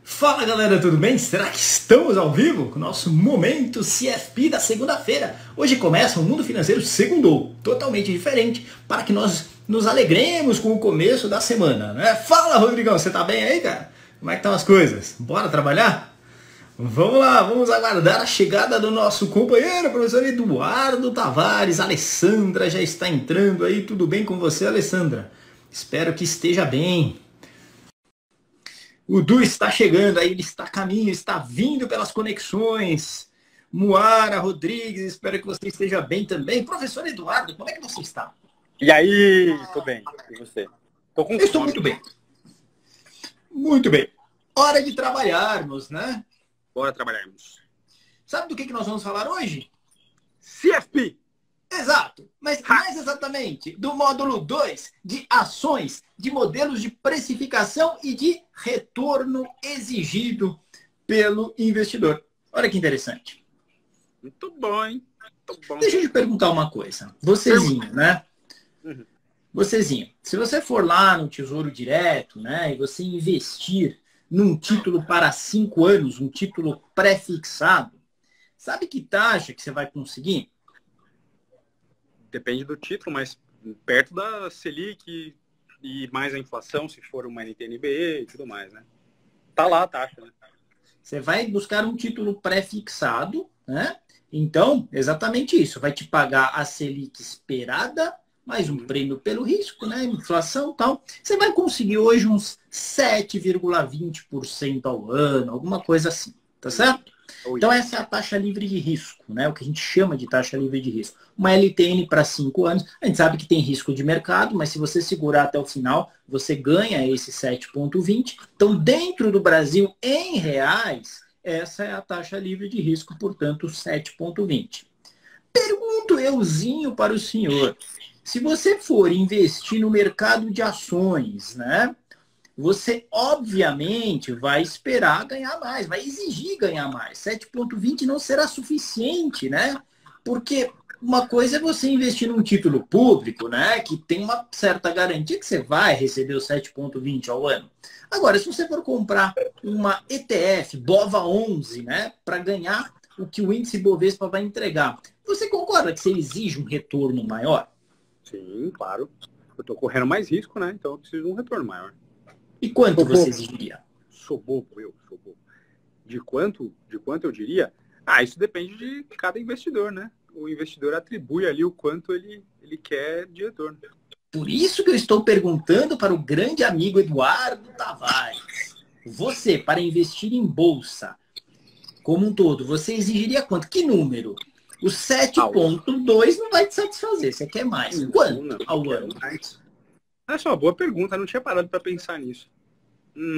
Fala galera, tudo bem? Será que estamos ao vivo com o nosso momento CFP da segunda-feira? Hoje começa o Mundo Financeiro Segundou, totalmente diferente, para que nós nos alegremos com o começo da semana, né? Fala Rodrigão, você tá bem aí, cara? Como é que estão as coisas? Bora trabalhar? Vamos lá, vamos aguardar a chegada do nosso companheiro, professor Eduardo Tavares. A Alessandra já está entrando aí, tudo bem com você, Alessandra? Espero que esteja bem. O Du está chegando aí, ele está a caminho, está vindo pelas conexões. Moara Rodrigues, espero que você esteja bem também. Professor Eduardo, como é que você está? E aí, tô bem. E você? Eu estou muito bem. Muito bem. Hora de trabalharmos, né? Bora trabalharmos. Sabe do que nós vamos falar hoje? CFP! Exato, mas mais exatamente do módulo 2 de ações, de modelos de precificação e de retorno exigido pelo investidor. Olha que interessante. Muito bom, hein? Muito bom. Deixa eu te perguntar uma coisa. Vocêzinho, né? Vocêzinho, se você for lá no Tesouro Direto, né, e você investir num título para 5 anos, um título pré-fixado, sabe que taxa que você vai conseguir? Depende do título, mas perto da Selic e mais a inflação, se for uma NTNB e tudo mais, né? Tá lá a taxa, né? Você vai buscar um título pré-fixado, né? Então, exatamente isso. Vai te pagar a Selic esperada, mais um prêmio pelo risco, né? Inflação e tal. Você vai conseguir hoje uns 7,20% ao ano, alguma coisa assim, tá certo? Então, essa é a taxa livre de risco, né? O que a gente chama de taxa livre de risco. Uma LTN para 5 anos. A gente sabe que tem risco de mercado, mas se você segurar até o final, você ganha esse 7,20. Então, dentro do Brasil, em reais, essa é a taxa livre de risco, portanto, 7,20. Pergunto euzinho para o senhor. Se você for investir no mercado de ações, né? Você, obviamente, vai esperar ganhar mais, vai exigir ganhar mais. 7,20 não será suficiente, né? Porque uma coisa é você investir num título público, né? Que tem uma certa garantia que você vai receber os 7,20 ao ano. Agora, se você for comprar uma ETF, BOVA11, né? Para ganhar o que o índice Bovespa vai entregar, você concorda que você exige um retorno maior? Sim, claro. Eu tô correndo mais risco, né? Então eu preciso de um retorno maior. E quanto você exigiria? Sou bobo. De quanto eu diria? Ah, isso depende de cada investidor, né? O investidor atribui ali o quanto ele quer de retorno. Por isso que eu estou perguntando para o grande amigo Eduardo Tavares. Você, para investir em bolsa como um todo, você exigiria quanto? Que número? O 7,2 não vai te satisfazer. Você quer mais. Quanto ao ano? Essa é uma boa pergunta. Eu não tinha parado para pensar nisso.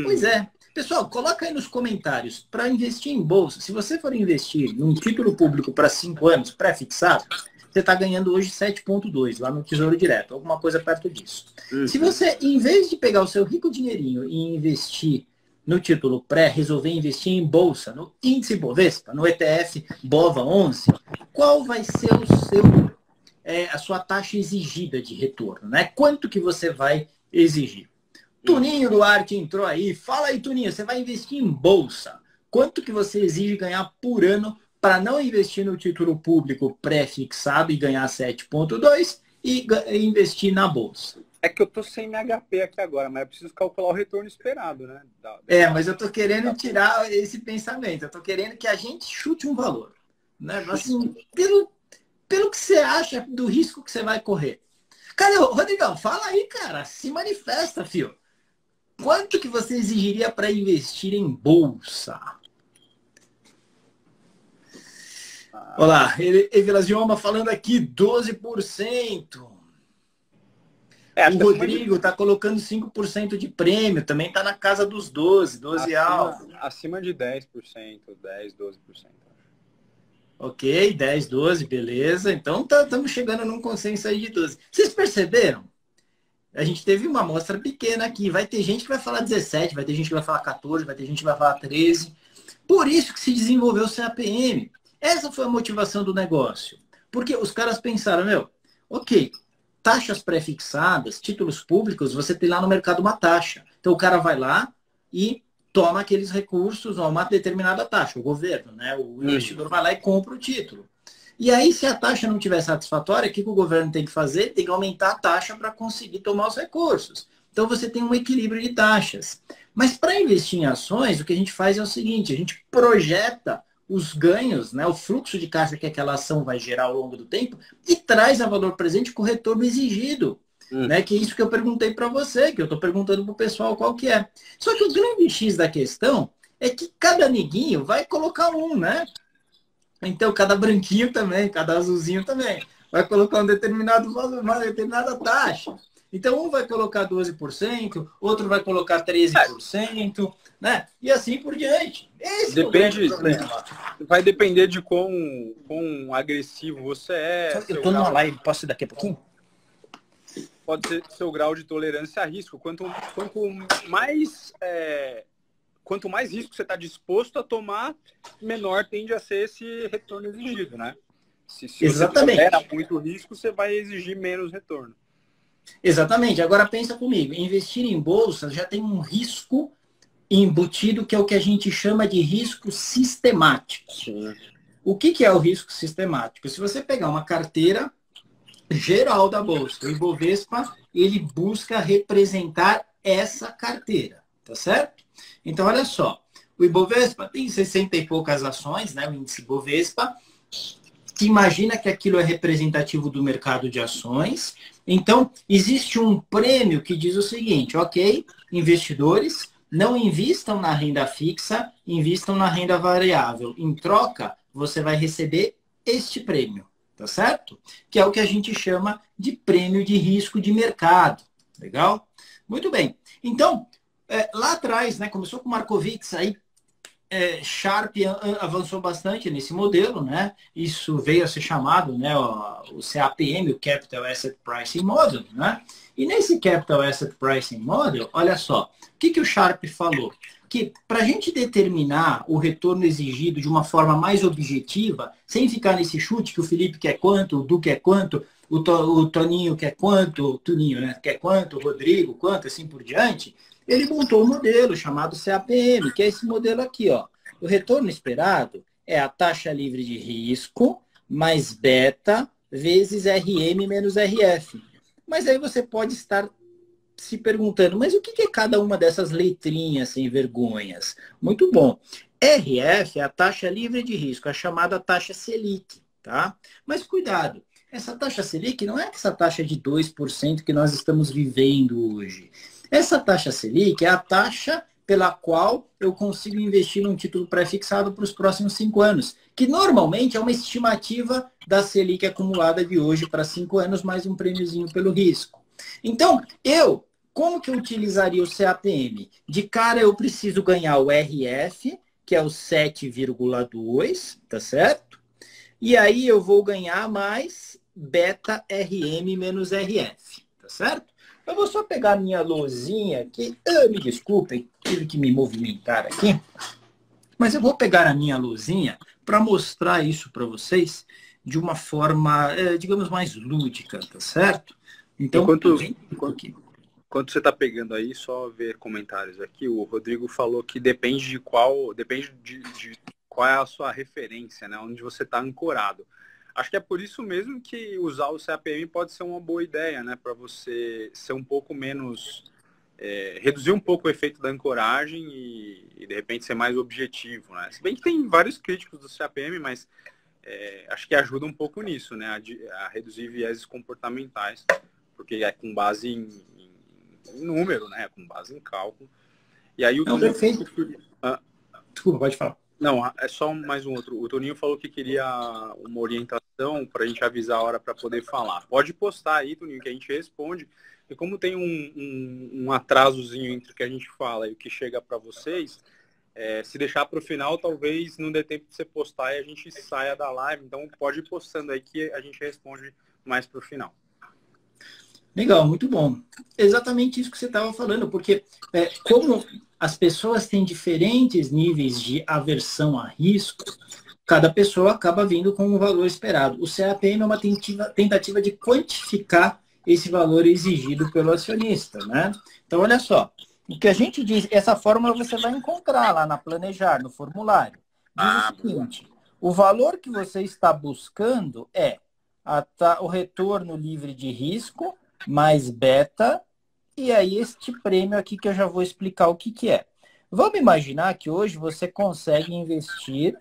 Pois é. Pessoal, coloca aí nos comentários. Para investir em bolsa, se você for investir num título público para 5 anos, pré-fixado, você está ganhando hoje 7,2 lá no Tesouro Direto, alguma coisa perto disso. Se você, em vez de pegar o seu rico dinheirinho e investir no título pré, resolver investir em bolsa, no índice Bovespa, no ETF BOVA11, qual vai ser a sua taxa exigida de retorno, né? Quanto que você vai exigir? Tuninho Duarte entrou aí. Fala aí, Tuninho, você vai investir em bolsa. Quanto que você exige ganhar por ano para não investir no título público pré-fixado e ganhar 7,2 e investir na bolsa? É que eu tô sem HP aqui agora, mas eu preciso calcular o retorno esperado, né? Mas eu tô querendo tirar esse pensamento. Eu tô querendo que a gente chute um valor, né? Assim, pelo que você acha do risco que você vai correr. Cara, Rodrigão, fala aí, cara. Se manifesta, filho. Quanto que você exigiria para investir em bolsa? Olha lá, Evilasioma falando aqui 12%. O Rodrigo está colocando 5% de prêmio, também está na casa dos 12 alvo. Acima de 10%, 10, 12%. Ok, 10, 12, beleza. Então estamos chegando num consenso aí de 12. Vocês perceberam? A gente teve uma amostra pequena aqui. Vai ter gente que vai falar 17, vai ter gente que vai falar 14, vai ter gente que vai falar 13. Por isso que se desenvolveu o CAPM. Essa foi a motivação do negócio. Porque os caras pensaram, ok, taxas pré-fixadas, títulos públicos, você tem lá no mercado uma taxa. Então o cara vai lá e toma aqueles recursos a uma determinada taxa, o governo, né? O investidor vai lá e compra o título. E aí, se a taxa não estiver satisfatória, o que o governo tem que fazer? Tem que aumentar a taxa para conseguir tomar os recursos. Então, você tem um equilíbrio de taxas. Mas para investir em ações, o que a gente faz é o seguinte, a gente projeta os ganhos, né, o fluxo de caixa que aquela ação vai gerar ao longo do tempo e traz a valor presente com o retorno exigido. Né, que é isso que eu perguntei para você, que eu estou perguntando para o pessoal qual que é. Só que o grande X da questão é que cada amiguinho vai colocar um, né? Então, cada branquinho também, cada azulzinho também. Vai colocar um determinado valor, uma determinada taxa. Então, um vai colocar 12%, outro vai colocar 13%, né? E assim por diante. Esse depende, é o problema. Vai depender de quão agressivo você é. Eu estou numa live, posso ir daqui a pouquinho? Pode ser seu grau de tolerância a risco. Quanto mais risco você está disposto a tomar, menor tende a ser esse retorno exigido, né? Se Exatamente. Você tolera muito risco, você vai exigir menos retorno. Exatamente. Agora pensa comigo, investir em bolsa já tem um risco embutido que é o que a gente chama de risco sistemático. Sim. O que é o risco sistemático? Se você pegar uma carteira geral da bolsa, o Ibovespa, ele busca representar essa carteira, tá certo? Então, olha só, o Ibovespa tem 60 e poucas ações, né, o índice Ibovespa, que imagina que aquilo é representativo do mercado de ações. Então, existe um prêmio que diz o seguinte, ok, investidores, não invistam na renda fixa, invistam na renda variável. Em troca, você vai receber este prêmio. Tá certo? Que é o que a gente chama de prêmio de risco de mercado. Legal? Muito bem. Então, lá atrás, né, começou com Markowitz, aí Sharpe avançou bastante nesse modelo, né? Isso veio a ser chamado, né, o CAPM, o Capital Asset Pricing Model, né? E nesse Capital Asset Pricing Model, olha só, o que o Sharpe falou? Que para a gente determinar o retorno exigido de uma forma mais objetiva, sem ficar nesse chute que o Felipe quer quanto, o Du quer quanto, o Toninho quer quanto, o Tuninho, né, quer quanto, o Rodrigo quanto, assim por diante, ele montou um modelo chamado CAPM, que é esse modelo aqui, ó. O retorno esperado é a taxa livre de risco mais beta vezes RM menos RF. Mas aí você pode estar se perguntando, mas o que é cada uma dessas letrinhas sem vergonhas? Muito bom. RF é a taxa livre de risco, a chamada taxa Selic, tá? Mas cuidado, essa taxa Selic não é essa taxa de 2% que nós estamos vivendo hoje. Essa taxa Selic é a taxa pela qual eu consigo investir num título pré-fixado para os próximos 5 anos, que normalmente é uma estimativa da Selic acumulada de hoje para 5 anos, mais um prêmiozinho pelo risco. Então, como que eu utilizaria o CAPM? De cara, eu preciso ganhar o RF, que é o 7,2, tá certo? E aí eu vou ganhar mais beta RM menos RF, tá certo? Eu vou só pegar a minha lousinha aqui. Me desculpem, tive que me movimentar aqui. Mas eu vou pegar a minha lousinha para mostrar isso para vocês de uma forma, digamos, mais lúdica, tá certo? Então, enquanto você está pegando aí, só ver comentários aqui. O Rodrigo falou que depende de qual é a sua referência, né? Onde você está ancorado. Acho que é por isso mesmo que usar o CAPM pode ser uma boa ideia, né? Para você ser um pouco menos... reduzir um pouco o efeito da ancoragem e de repente ser mais objetivo, né? Se bem que tem vários críticos do CAPM, mas acho que ajuda um pouco nisso, né? A reduzir vieses comportamentais, porque é com base em número, né? Com base em cálculo. E aí perfeito. Desculpa, pode falar. Não, é só mais um outro. O Toninho falou que queria uma orientação para a gente avisar a hora para poder falar. Pode postar aí, Toninho, que a gente responde. E como tem um atrasozinho entre o que a gente fala e o que chega para vocês, se deixar para o final, talvez não dê tempo de você postar e a gente saia da live. Então pode ir postando aí que a gente responde mais para o final. Legal, muito bom. Exatamente isso que você estava falando, porque como as pessoas têm diferentes níveis de aversão a risco, cada pessoa acaba vindo com o valor esperado. O CAPM é uma tentativa de quantificar esse valor exigido pelo acionista, né? Então, olha só, O que a gente diz, essa fórmula você vai encontrar lá na Planejar, no formulário. Diz o seguinte, o valor que você está buscando é o retorno livre de risco mais beta, e aí este prêmio aqui que eu já vou explicar o que, que é. Vamos imaginar que hoje você consegue investir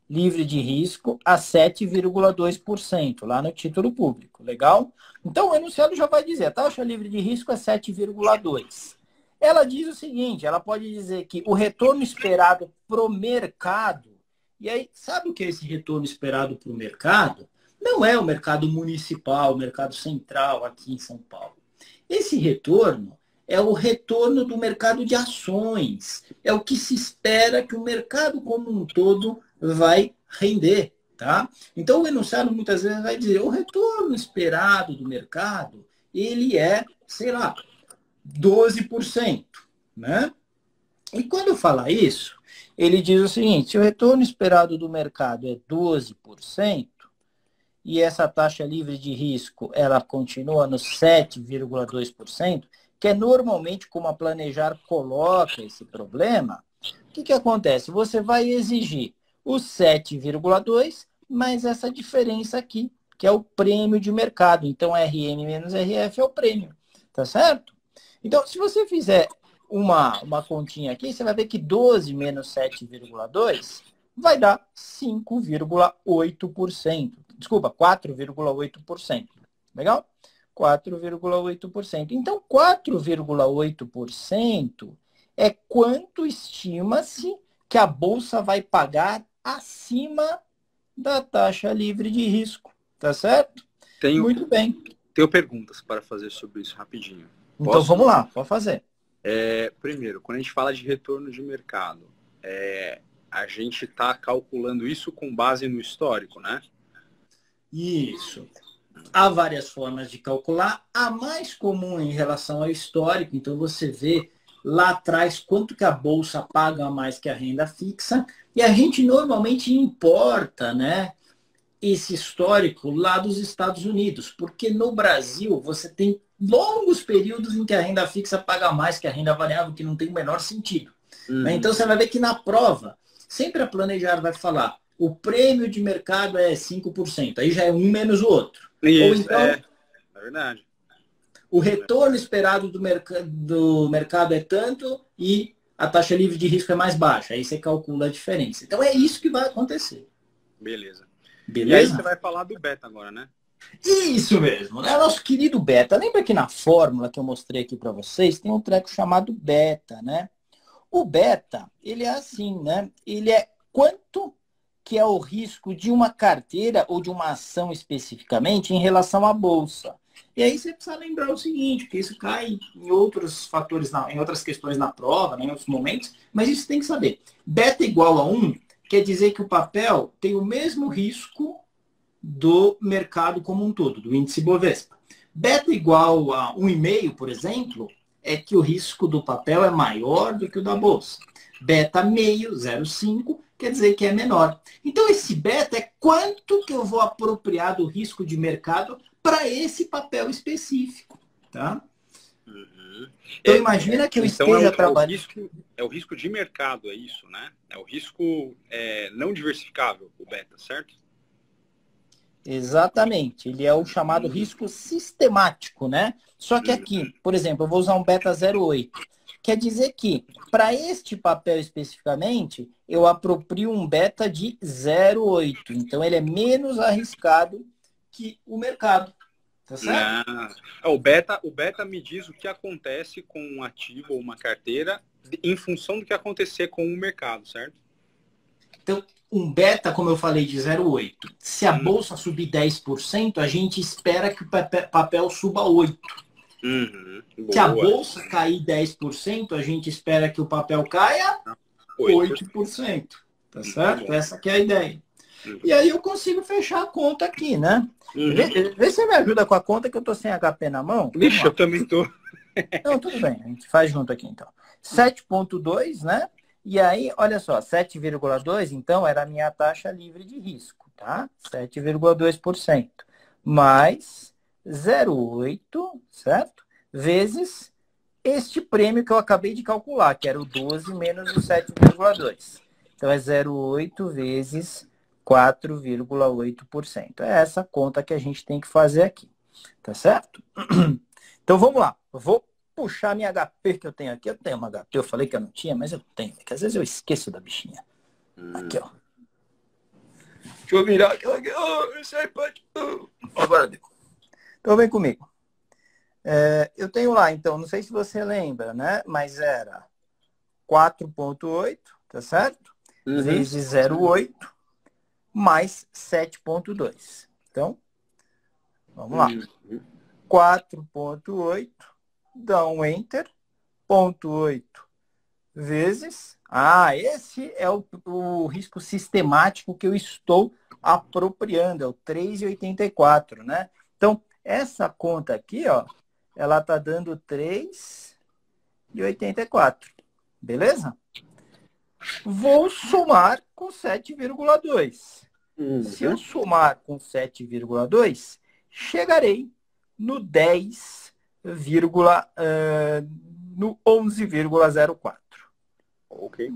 livre de risco a 7,2% lá no título público, legal? Então o enunciado já vai dizer, a taxa livre de risco é 7,2%. Ela diz o seguinte, ela pode dizer que o retorno esperado para o mercado, e aí, sabe o que é esse retorno esperado para o mercado? Não é o mercado municipal, o mercado central aqui em São Paulo. Esse retorno é o retorno do mercado de ações. É o que se espera que o mercado como um todo vai render. Tá? Então, o enunciado muitas vezes vai dizer o retorno esperado do mercado, ele é, sei lá, 12%. Né? E quando fala isso, ele diz o seguinte, se o retorno esperado do mercado é 12%, e essa taxa livre de risco ela continua no 7,2%, que é normalmente como a Planejar coloca esse problema, o que, que acontece? Você vai exigir o 7,2% mais essa diferença aqui, que é o prêmio de mercado. Então, RM menos RF é o prêmio, tá certo? Então, se você fizer uma continha aqui, você vai ver que 12 menos 7,2 vai dar 5,8%. Desculpa, 4,8%. Legal? 4,8%. Então, 4,8% é quanto estima-se que a Bolsa vai pagar acima da taxa livre de risco. Tá certo? Muito bem. Tenho perguntas para fazer sobre isso rapidinho. Então, vamos lá, pode fazer. Primeiro, quando a gente fala de retorno de mercado, a gente está calculando isso com base no histórico, né? Isso. Há várias formas de calcular. A mais comum em relação ao histórico, então você vê lá atrás quanto que a Bolsa paga a mais que a renda fixa, e a gente normalmente importa, né, esse histórico lá dos Estados Unidos, porque no Brasil você tem longos períodos em que a renda fixa paga mais que a renda variável, que não tem o menor sentido. Né? Então você vai ver que na prova, sempre a Planejar vai falar, o prêmio de mercado é 5%, aí já é um menos o outro. Isso, ou então, é verdade. O retorno esperado do mercado é tanto e a taxa livre de risco é mais baixa. Aí você calcula a diferença. Então é isso que vai acontecer. Beleza. Beleza? E aí você vai falar do beta agora, né? Isso mesmo, né? Nosso querido beta. Lembra que na fórmula que eu mostrei aqui para vocês tem um treco chamado beta, né? O beta, ele é assim, né? Ele é quanto que é o risco de uma carteira ou de uma ação especificamente em relação à bolsa. E aí você precisa lembrar o seguinte, que isso cai em outros fatores, em outras questões na prova, né, em outros momentos, mas isso tem que saber. Beta igual a 1 quer dizer que o papel tem o mesmo risco do mercado como um todo, do índice Bovespa. Beta igual a 1,5, por exemplo, é que o risco do papel é maior do que o da bolsa. Beta meio, 0,5, quer dizer que é menor. Então, esse beta é quanto que eu vou apropriar do risco de mercado para esse papel específico. Tá? Uhum. Então, imagina que eu esteja trabalhando... É o risco de mercado, é isso, né? É o risco não diversificável, o beta, certo? Exatamente. Ele é o chamado risco sistemático, né? Só que aqui, por exemplo, eu vou usar um beta 0,8. Quer dizer que, para este papel especificamente, eu aproprio um beta de 0,8. Então, ele é menos arriscado que o mercado. Tá certo? O beta me diz o que acontece com um ativo ou uma carteira em função do que acontecer com o mercado, certo? Então, um beta, como eu falei, de 0,8. Se a bolsa subir 10%, a gente espera que o papel suba 8%. Se a bolsa cair 10%, a gente espera que o papel caia 8%. Tá certo? Essa que é a ideia. E aí eu consigo fechar a conta aqui, né? Vê se você me ajuda com a conta, que eu tô sem HP na mão. Vixe, eu também tô. Não, tudo bem. A gente faz junto aqui, então. 7,2, né? E aí, olha só, 7,2, então, era a minha taxa livre de risco, tá? 7,2%. Mais 0,8, certo? Vezes este prêmio que eu acabei de calcular, que era o 12 menos o 7,2. Então, é 0,8 vezes 4,8%. É essa conta que a gente tem que fazer aqui. Tá certo? Então, vamos lá. Eu vou puxar minha HP que eu tenho aqui. Eu tenho uma HP, eu falei que eu não tinha, mas eu tenho. Porque às vezes eu esqueço da bichinha. Aqui, ó. Deixa eu virar aqui. Esse iPad. Agora deu. Então, vem comigo. Eu tenho lá, então, não sei se você lembra, né? Mas era 4,8, tá certo? Vezes 0,8 mais 7,2. Então, vamos lá. 4,8, dá um Enter, 0,8 vezes... esse é o risco sistemático que eu estou apropriando, é o 3,84, né? Então, essa conta aqui, ó, ela tá dando 3,84, beleza? Vou somar com 7,2. Se eu somar com 7,2, chegarei no 11,04. Ok.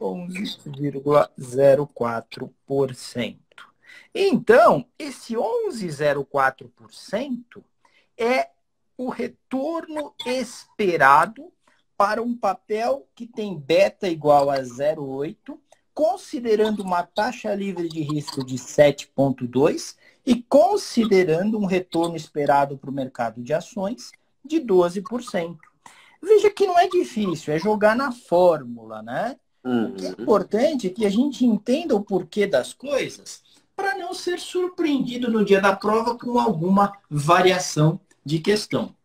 11,04%. Então, esse 11,04% é o retorno esperado para um papel que tem beta igual a 0,8, considerando uma taxa livre de risco de 7,2 e considerando um retorno esperado para o mercado de ações de 12%. Veja que não é difícil, é jogar na fórmula, né? O que é importante é que a gente entenda o porquê das coisas para não ser surpreendido no dia da prova com alguma variação de questão.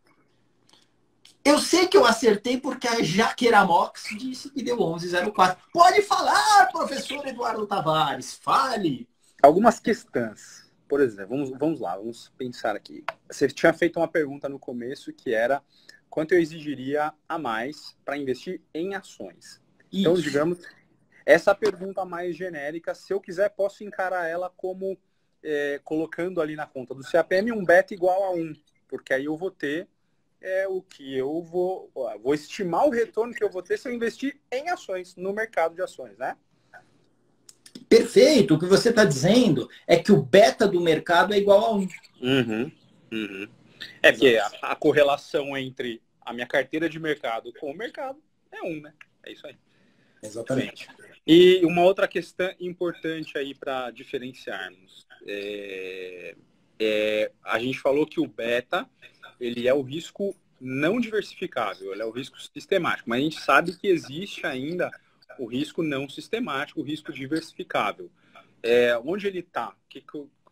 Eu sei que eu acertei porque a Jaqueramox disse que deu 11,04. Pode falar, professor Eduardo Tavares, fale. Algumas questões. Por exemplo, vamos lá, vamos pensar aqui. Você tinha feito uma pergunta no começo que era quanto eu exigiria a mais para investir em ações. Isso. Então, digamos, essa pergunta mais genérica, se eu quiser, posso encarar ela como colocando ali na conta do CAPM um beta igual a 1, porque aí eu vou ter o que eu vou estimar o retorno que eu vou ter se eu investir em ações, no mercado de ações, né? Perfeito. O que você está dizendo é que o beta do mercado é igual a 1. É porque a correlação entre a minha carteira de mercado com o mercado é 1, né? É isso aí. Exatamente. E uma outra questão importante aí para diferenciarmos. A gente falou que o beta, ele é o risco não diversificável, ele é o risco sistemático, mas a gente sabe que existe ainda o risco não sistemático, o risco diversificável. Onde ele está? O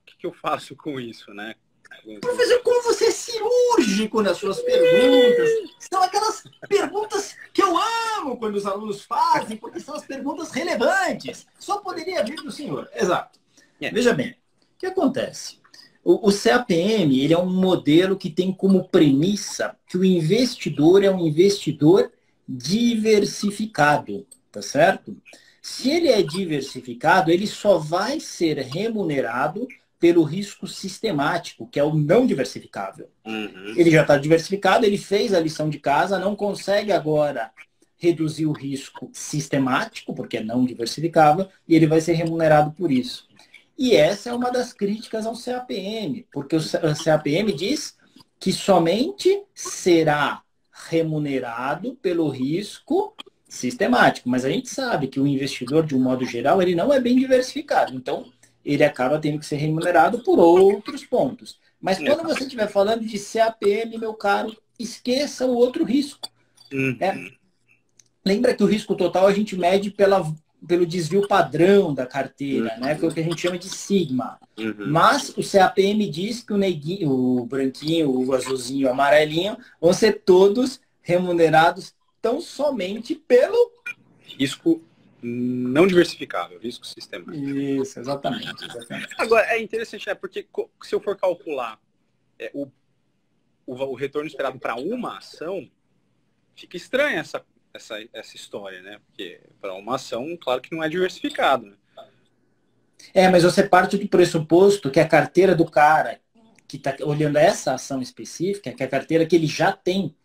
que eu faço com isso, né? Professor, como você é cirúrgico nas suas perguntas. São aquelas perguntas que eu amo quando os alunos fazem, porque são as perguntas relevantes. Só poderia vir do senhor. Exato. Veja bem, o que acontece? O CAPM, ele é um modelo que tem como premissa que o investidor é um investidor diversificado, tá certo? Se ele é diversificado, ele só vai ser remunerado pelo risco sistemático, que é o não diversificável. Ele já está diversificado, ele fez a lição de casa, não consegue agora reduzir o risco sistemático, porque é não diversificável, e ele vai ser remunerado por isso. E essa é uma das críticas ao CAPM, porque o CAPM diz que somente será remunerado pelo risco sistemático. Mas a gente sabe que o investidor, de um modo geral, ele não é bem diversificado. Então, ele acaba tendo que ser remunerado por outros pontos. Mas quando você estiver falando de CAPM, meu caro, esqueça o outro risco. Lembra que o risco total a gente mede pelo desvio padrão da carteira, né? Que é o que a gente chama de sigma. Mas o CAPM diz que o neguinho, o branquinho, o azulzinho, o amarelinho, vão ser todos remunerados tão somente pelo risco não diversificável, risco sistemático. Isso, exatamente. Agora, é interessante, né? Porque se eu for calcular o retorno esperado para uma ação, fica estranha essa história, né? Porque para uma ação, claro que não é diversificado, né? Mas você parte do pressuposto que a carteira do cara que está olhando essa ação específica, que é a carteira que ele já tem,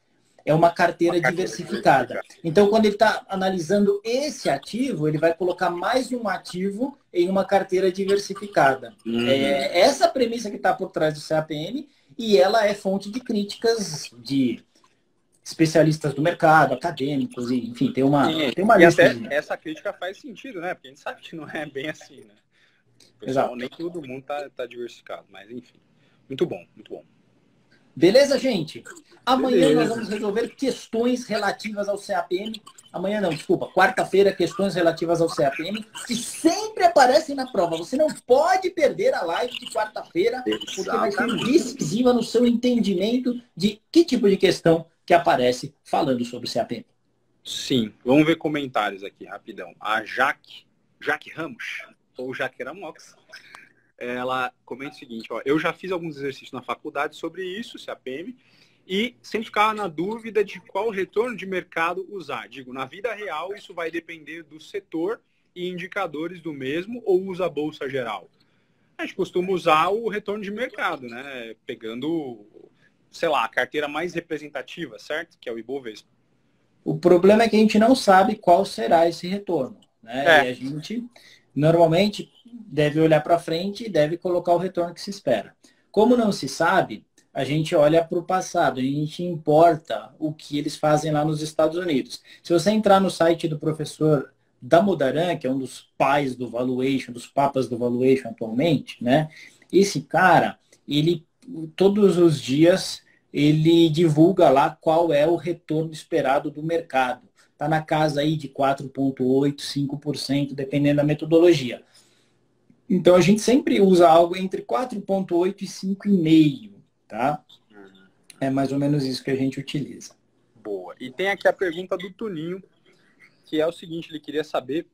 é uma carteira diversificada. Então, quando ele está analisando esse ativo, ele vai colocar mais um ativo em uma carteira diversificada. É essa premissa que está por trás do CAPM, e ela é fonte de críticas de especialistas do mercado, acadêmicos, e, enfim, tem uma lista. E até essa crítica faz sentido, né? Porque a gente sabe que não é bem assim, né? Pessoal, nem todo mundo tá diversificado, mas enfim. Muito bom, muito bom. Beleza, gente? Amanhã nós vamos resolver questões relativas ao CAPM. Amanhã não, desculpa. Quarta-feira, questões relativas ao CAPM, que sempre aparecem na prova. Você não pode perder a live de quarta-feira, porque vai ser decisiva no seu entendimento de que tipo de questão que aparece falando sobre o CAPM. Sim, vamos ver comentários aqui, rapidão. A Jaque Ramos, ou Jaqueira Mox, ela comenta o seguinte, ó, eu já fiz alguns exercícios na faculdade sobre isso, CAPM, e sempre ficava na dúvida de qual retorno de mercado usar. Digo, na vida real, isso vai depender do setor e indicadores do mesmo, ou usa a bolsa geral? A gente costuma usar o retorno de mercado, né? Pegando, sei lá, a carteira mais representativa, certo? Que é o Ibovespa. O problema é que a gente não sabe qual será esse retorno, né? E a gente, normalmente, deve olhar para frente e deve colocar o retorno que se espera. Como não se sabe, a gente olha para o passado, a gente importa o que eles fazem lá nos Estados Unidos. Se você entrar no site do professor Damodaran, que é um dos pais do valuation, dos papas do valuation atualmente, né? Esse cara, ele todos os dias ele divulga lá qual é o retorno esperado do mercado. Está na casa aí de 4,8%, 5%, dependendo da metodologia. Então, a gente sempre usa algo entre 4,8% e 5,5%, tá? É mais ou menos isso que a gente utiliza. Boa. E tem aqui a pergunta do Tuninho, que é o seguinte, ele queria saber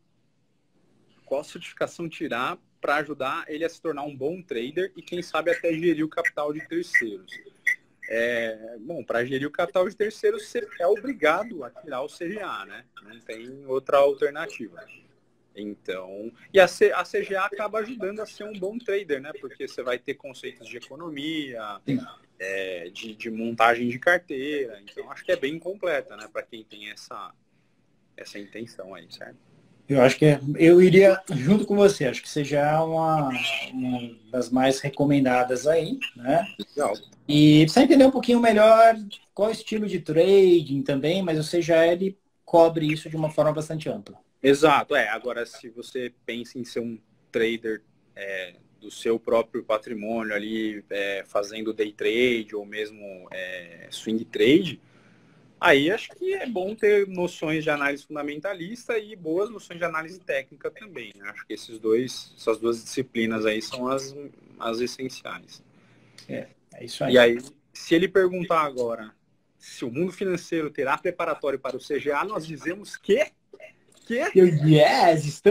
qual certificação tirar para ajudar ele a se tornar um bom trader e, quem sabe, até gerir o capital de terceiros. Bom, para gerir o capital de terceiros, você é obrigado a tirar o CGA, né? Não tem outra alternativa. Então, e a CGA acaba ajudando a ser um bom trader, né? Porque você vai ter conceitos de economia, de montagem de carteira. Então, acho que é bem completa, né? Para quem tem essa intenção aí, certo? Eu acho que eu iria junto com você. Acho que CGA é uma das mais recomendadas aí, né? Legal. E precisa entender um pouquinho melhor qual estilo de trading também, mas o CGA ele cobre isso de uma forma bastante ampla. Exato, agora se você pensa em ser um trader do seu próprio patrimônio ali, fazendo day trade ou mesmo swing trade, aí acho que é bom ter noções de análise fundamentalista e boas noções de análise técnica também. Acho que essas duas disciplinas aí são as essenciais. É isso aí. E aí, se ele perguntar agora se o mundo financeiro terá preparatório para o CGA, nós dizemos que... Yes,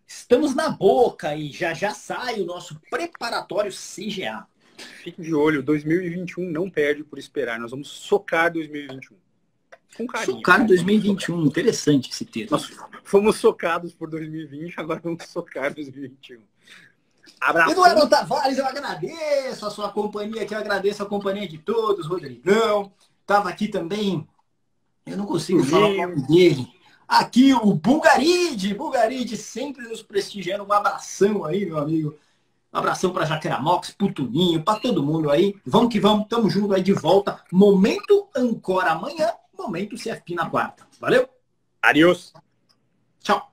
estamos na boca e já sai o nosso preparatório CGA. Fique de olho, 2021 não perde por esperar. Nós vamos socar 2021. Com carinho. Socar 2021, interessante esse termo. Nós fomos socados por 2020, agora vamos socar 2021. Abraço. Eduardo Tavares, eu agradeço a sua companhia aqui, eu agradeço a companhia de todos, Rodrigão. Estava aqui também, eu não consigo falar o nome dele. Aqui o Bulgaride sempre nos prestigiando. Um abração aí, meu amigo. Um abração para Jaqueira Mox, pro Tuninho, para todo mundo aí. Vamos que vamos, tamo junto aí de volta. Momento Ancora amanhã, momento CFP na quarta. Valeu? Adiós. Tchau.